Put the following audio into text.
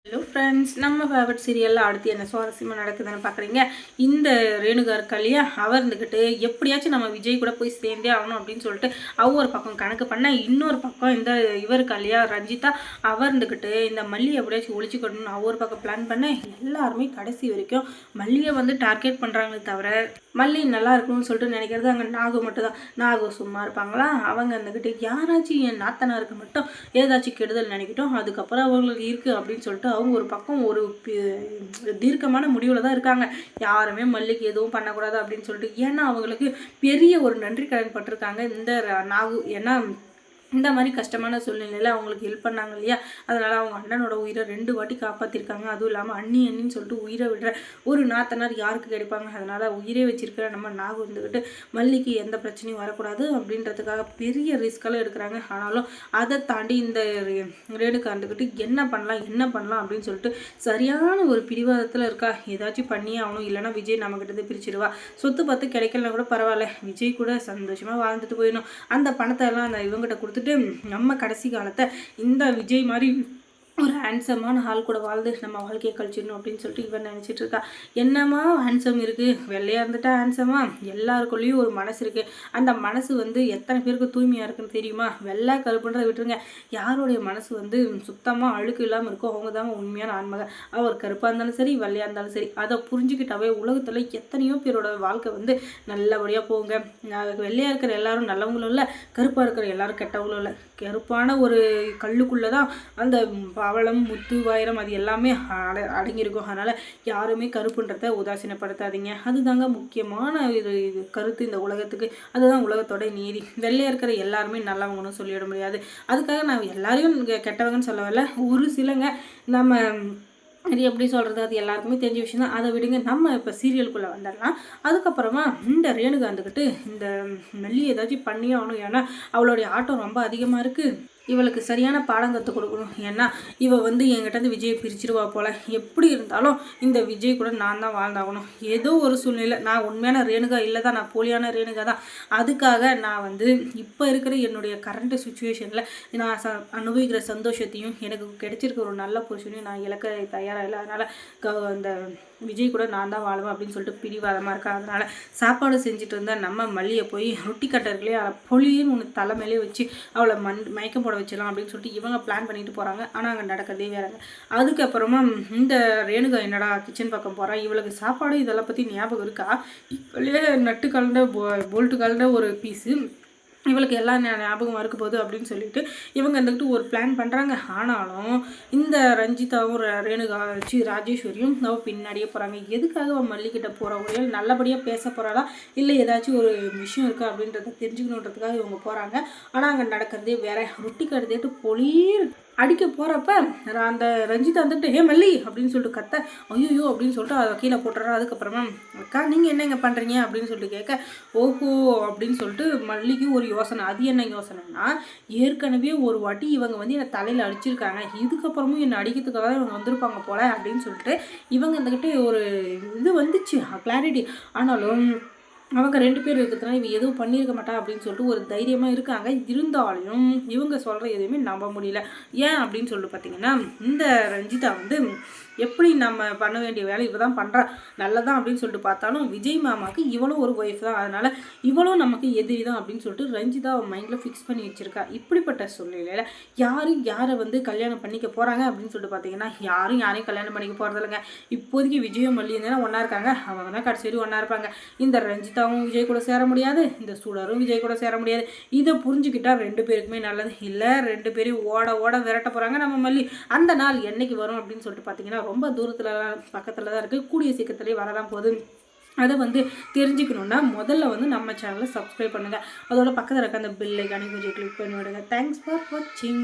Hello friends, நம்ம favourite சீரியலில் அடுத்து என்ன சுவாரஸ்யமாக நடக்குதுன்னு பார்க்குறீங்க. இந்த ரேணுகா இருக்கா இல்லையா, அவர் இருந்துக்கிட்டு எப்படியாச்சும் நம்ம விஜய் கூட போய் சேர்ந்தே ஆகணும் அப்படின்னு சொல்லிட்டு ஒரு பக்கம் கணக்கு பண்ண, இன்னொரு பக்கம் இந்த இவர் இருக்கா இல்லையா ரஞ்சிதா, அவர் இருந்துக்கிட்டு இந்த மல்லியை எப்படியாச்சும் ஒழிச்சுக்கணும்னு ஒரு பக்கம் பிளான் பண்ண, எல்லாருமே கடைசி வரைக்கும் மல்லியை டார்கெட் பண்ணுறாங்களே தவிர மல்லி நல்லா இருக்கணும்னு சொல்லிட்டு நினைக்கிறது அங்கே நாகு மட்டும் தான். நாகு சும்மா இருப்பாங்களா? அவங்க இருந்துக்கிட்டு யாராச்சும் என் நாத்தனாருக்கு மட்டும் ஏதாச்சும் கெடுதல் நினைக்கிட்டோம், அதுக்கப்புறம் அவங்களுக்கு இருக்குது அப்படின்னு சொல்லிட்டு அவங்க ஒரு பக்கம் ஒரு தீர்க்கமான முடிவில் தான் இருக்காங்க. யாருமே மல்லிக்கு எதுவும் பண்ணக்கூடாது அப்படின்னு சொல்லிட்டு. ஏன்னா அவங்களுக்கு பெரிய ஒரு நன்றி கடன் பட்டிருக்காங்க இந்த நாகு. ஏன்னா இந்த மாதிரி கஷ்டமான சூழ்நிலையில் அவங்களுக்கு ஹெல்ப் பண்ணாங்க இல்லையா, அதனால் அவங்க அண்ணனோட உயிரை 2 வாட்டி காப்பாற்றிருக்காங்க. அதுவும் இல்லாமல் அண்ணின்னு சொல்லிட்டு உயிரை விடுற ஒரு நாத்தனார் யாருக்கு கிடைப்பாங்க? அதனால் உயிரே வச்சிருக்கிற நம்ம நாகு வந்துக்கிட்டு மல்லிக்கு எந்த பிரச்சனையும் வரக்கூடாது அப்படின்றதுக்காக பெரிய ரிஸ்கெல்லாம் எடுக்கிறாங்க. ஆனாலும் அதை தாண்டி இந்த ரேணுகா இருந்துக்கிட்டு என்ன பண்ணலாம் அப்படின்னு சொல்லிட்டு சரியான ஒரு பிடிவாதத்தில் இருக்கா. ஏதாச்சும் பண்ணியே ஆகணும், இல்லைன்னா விஜய் நம்மக்கிட்ட பிரிச்சிடுவா. சொத்து பார்த்து கிடைக்கலனா கூட பரவாயில்ல, விஜய் கூட சந்தோஷமாக வாழ்ந்துட்டு போயிடணும். அந்த பணத்தை எல்லாம் அந்த இவங்ககிட்ட கொடுத்துட்டு நம்ம கடைசி காலத்தை இந்த விஜய் மாதிரி ஒரு ஹேண்ட்ஸமான ஆள் கூட வாழ்ந்து நம்ம வாழ்க்கையை கழிச்சிடணும் அப்படின்னு சொல்லிட்டு இவன் நினச்சிட்டு இருக்கா. என்னம்மா ஹேண்ட்ஸம் இருக்குது, வெள்ளையாக இருந்துட்டா ஹேண்ட்ஸமா? எல்லாருக்குள்ளேயும் ஒரு மனசு இருக்குது. அந்த மனசு எத்தனை பேருக்கு தூய்மையாக இருக்குன்னு தெரியுமா? வெள்ளை கருப்புன்றதை விட்டுருங்க, யாருடைய மனசு சுத்தமாக அழுக்கு இல்லாமல் இருக்கோ அவங்க தாங்க உண்மையான ஆன்மக. அவர் கருப்பாக இருந்தாலும் சரி, வெள்ளையாக இருந்தாலும் சரி, அதை புரிஞ்சுக்கிட்டாவே உலகத்தில் எத்தனையோ பேரோட வாழ்க்கை நல்லபடியாக போகுங்க. வெள்ளையாக இருக்கிற எல்லாரும் நல்லவங்களும் இல்லை, கருப்பாக இருக்கிற எல்லாரும் கெட்டவங்களும் இல்லை. கருப்பான ஒரு கல்லுக்குள்ளே தான் அந்த பவளம், முத்து, வைரம் அது எல்லாமே அடங்கியிருக்கும். அதனால் யாருமே கருப்புன்றதை உதாசீனப்படுத்தாதீங்க. அதுதாங்க முக்கியமான இது கருத்து இந்த உலகத்துக்கு. அதுதான் உலகத்தோட நீதி. வெள்ளையாக இருக்கிற எல்லாருமே நல்லவங்கன்னு சொல்லிட முடியாது. அதுக்காக நான் எல்லாரையும் கெட்டவங்கன்னு சொல்ல வரல. ஒரு சிலங்க நம்ம இது எப்படி சொல்கிறது, அது எல்லாருக்குமே தெரிஞ்ச விஷயம் தான். அதை விடுங்க, நம்ம இப்போ சீரியலுக்குள்ளே வந்துடலாம். அதுக்கப்புறமா இந்த ரேணுகா இருந்துக்கிட்டு இந்த மெல்லி ஏதாச்சும் பண்ணியே ஆகணும். ஏன்னா அவளுடைய ஆட்டம் ரொம்ப அதிகமாக இருக்குது. இவளுக்கு சரியான பாடம் கற்றுக் கொடுக்கணும். ஏன்னா என்கிட்ட விஜயை பிரிச்சிருவா போல். எப்படி இருந்தாலும் இந்த விஜய் கூட நான் தான் வாழ்ந்தாகணும். ஏதோ ஒரு சூழ்நிலை, நான் உண்மையான ரேணுகா இல்லை தான், நான் போலியான ரேணுகா தான். அதுக்காக நான் இப்போ இருக்கிற என்னுடைய கரண்ட் சுச்சுவேஷனில் நான் அனுபவிக்கிற சந்தோஷத்தையும் எனக்கு கிடைச்சிருக்க ஒரு நல்ல புருஷனையும் நான் இழக்க தயாராக இல்லை. அதனால் இந்த விஜய் கூட நான் தான் வாழ்வேன் அப்படின்னு சொல்லிட்டு பிடிவாதமாக இருக்கா. அதனால் சாப்பாடு செஞ்சுட்டு இருந்தால் நம்ம மல்லியை போய் ரொட்டி கட்டர்களே பொலின்னு ஒன்று தலைமையிலே வச்சு அவளை மயக்கம் போட வச்சிடலாம் அப்படின்னு சொல்லிட்டு இவங்க பிளான் பண்ணிட்டு போகிறாங்க. ஆனால் அங்கே நடக்கிறதே வேறாங்க. அதுக்கப்புறமா இந்த ரேணுகா என்னடா கிச்சன் பக்கம் போகிறா, இவளுக்கு சாப்பாடு இதெல்லாம் பற்றி ஞாபகம் இருக்கா? இவளே நட்டு கலந்த போல்ட்டு கலந்த ஒரு பீஸு இவளுக்கு எல்லாம் ஞாபகம் இருக்க போகுது அப்படின்னு சொல்லிட்டு இவங்க வந்துக்கிட்டு ஒரு பிளான் பண்ணுறாங்க. ஆனாலும் இந்த ரஞ்சிதாவும் ராஜேஸ்வரியும் அவள் பின்னாடியே போகிறாங்க. எதுக்காக அவள் மல்லிகிட்ட போகிறா? ஒரே நல்லபடியாக பேச போகிறாளா, இல்லை ஏதாச்சும் ஒரு விஷயம் இருக்கா அப்படின்றத தெரிஞ்சுக்கணுன்றதுக்காக இவங்க போகிறாங்க. ஆனால் அங்கே நடக்கிறதே வேற. ரொட்டி கடுதேட்டு பொலிர் அடிக்க போகிறப்ப அந்த ரஞ்சிதா ஹே மல்லி அப்படின்னு சொல்லிட்டு கத்த, ஐயோ அப்படின்னு சொல்லிட்டு அதை கீழே போட்டுறா. அதுக்கப்புறமா அக்கா நீங்கள் என்னங்க பண்ணுறீங்க அப்படின்னு சொல்லிட்டு கேட்க, ஓஹோ அப்படின்னு சொல்லிட்டு மல்லிக்கு ஒரு யோசனை. அது என்ன யோசனைன்னா, ஏற்கனவே ஒரு வாட்டி இவங்க என்னை தலையில் அடிச்சிருக்காங்க, இதுக்கப்புறமும் என்னை அடிக்கிறதுக்காக தான் இவங்க வந்திருப்பாங்க போல அப்படின்னு சொல்லிட்டு இவங்க இருந்துக்கிட்டு ஒரு இது வந்துச்சு கிளாரிட்டி. ஆனாலும் அவங்க 2 பேர் இருக்கிறதுனால இவ எதுவும் பண்ணியிருக்க மாட்டா அப்படின்னு சொல்லிட்டு ஒரு தைரியமாக இருக்காங்க. இருந்தாலும் இவங்க சொல்கிற எதுவுமே நம்ப முடியல. ஏன் அப்படின்னு சொல்லிட்டு பார்த்தீங்கன்னா, இந்த ரஞ்சிதா எப்படி நம்ம பண்ண வேண்டிய வேலை இவ தான் பண்ணுறா, நல்லதான் அப்படின்னு சொல்லிட்டு பார்த்தாலும் விஜய் மாமாவுக்கு இவளும் ஒரு ஒய்ஃப் தான். அதனால் இவளும் நமக்கு எதிரி தான் அப்படின்னு சொல்லிட்டு ரஞ்சிதா அவன் மைண்டில் ஃபிக்ஸ் பண்ணி வச்சுருக்கா. இப்படிப்பட்ட சூழ்நிலையில் யாரை கல்யாணம் பண்ணிக்க போகிறாங்க அப்படின்னு சொல்லிட்டு பார்த்தீங்கன்னா, யாரையும் கல்யாணம் பண்ணிக்க போகிறது இல்லைங்க. இப்போதைக்கு விஜயும் மல்லியும் தானே ஒன்றா இருக்காங்க. அவங்க தான் கடைசி வரையும் ஒன்றா இருப்பாங்க. இந்த ரஞ்சிதாவும் விஜய் கூட சேர முடியாது, இந்த சுடரும் விஜய் கூட சேர முடியாது. இதை புரிஞ்சுக்கிட்டா 2 பேருக்குமே நல்லது. இல்லை 2 பேரையும் ஓட விரட்ட போகிறாங்க நம்ம மல்லி. அந்த நாள் என்னைக்கு வரும் அப்படின்னு சொல்லிட்டு பார்த்தீங்கன்னா, ரொம்ப தூரத்தில் பக்கத்தில் தான் இருக்குது, கூடிய சீக்கிரத்துலேயே வரதான் போகுது. அதை தெரிஞ்சுக்கணுன்னா முதல்ல நம்ம சேனலை சப்ஸ்கிரைப் பண்ணுங்கள். அதோட பக்கத்தில் இருக்க அந்த பெல் ஐக்கானை கொஞ்சம் கிளிக் பண்ணி விடுங்க. தேங்க்ஸ் ஃபார் வாட்சிங்.